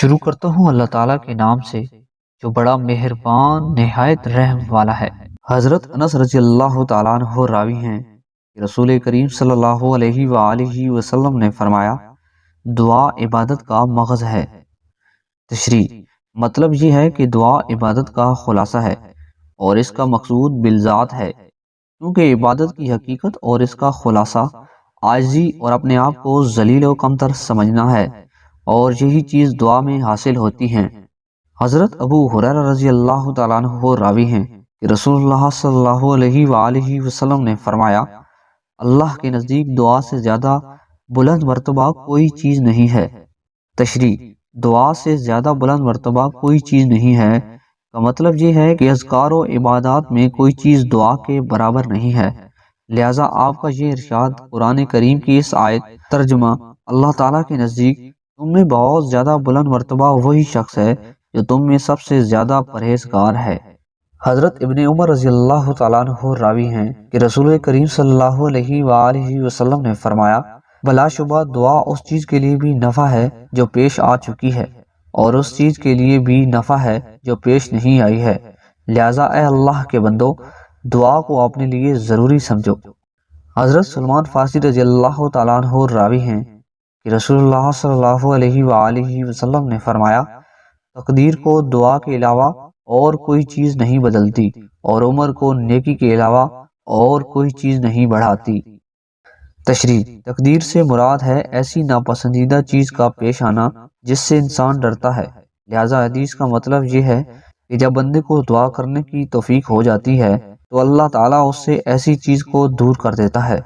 شروع کرتا ہوں اللہ تعالیٰ کے نام سے جو بڑا مہربان نہایت رحم والا ہے۔ حضرت انس رضی اللہ تعالیٰ عنہ راوی ہیں کہ رسول کریم صلی اللہ علیہ وآلہ وسلم نے فرمایا، دعا عبادت کا مغز ہے۔ تشریح: مطلب یہ ہے کہ دعا عبادت کا خلاصہ ہے اور اس کا مقصود بالذات ہے، کیونکہ عبادت کی حقیقت اور اس کا خلاصہ عاجزی اور اپنے آپ کو ذلیل و کمتر سمجھنا ہے، اور یہی چیز دعا میں حاصل ہوتی ہیں۔ حضرت ابو ہریرہ رضی اللہ تعالیٰ عنہ راوی ہیں کہ رسول اللہ صلی اللہ علیہ وآلہ وسلم نے فرمایا، اللہ کے نزدیک دعا سے زیادہ بلند مرتبہ کوئی چیز نہیں ہے۔ تشریح: دعا سے زیادہ بلند مرتبہ کوئی چیز نہیں ہے کا مطلب یہ ہے کہ اذکار و عبادات میں کوئی چیز دعا کے برابر نہیں ہے، لہٰذا آپ کا یہ ارشاد قرآن کریم کی اس آیت ترجمہ اللہ تعالیٰ کے نزدیک تم میں بہت زیادہ بلند مرتبہ وہی شخص ہے جو تم میں سب سے زیادہ پرہیزگار ہے۔ حضرت ابن عمر رضی اللہ تعالیٰ عنہ راوی ہیں کہ رسول کریم صلی اللہ علیہ وآلہ وسلم نے فرمایا، بلا شبہ دعا اس چیز کے لیے بھی نفع ہے جو پیش آ چکی ہے، اور اس چیز کے لیے بھی نفع ہے جو پیش نہیں آئی ہے، لہٰذا اے اللہ کے بندو، دعا کو اپنے لیے ضروری سمجھو۔ حضرت سلمان فارسی رضی اللہ تعالیٰ عنہ راوی ہیں کہ رسول اللہ صلی اللہ علیہ وآلہ وسلم نے فرمایا، تقدیر کو دعا کے علاوہ اور کوئی چیز نہیں بدلتی، اور عمر کو نیکی کے علاوہ اور کوئی چیز نہیں بڑھاتی۔ تشریح: تقدیر سے مراد ہے ایسی ناپسندیدہ چیز کا پیش آنا جس سے انسان ڈرتا ہے، لہٰذا حدیث کا مطلب یہ ہے کہ جب بندے کو دعا کرنے کی توفیق ہو جاتی ہے تو اللہ تعالیٰ اس سے ایسی چیز کو دور کر دیتا ہے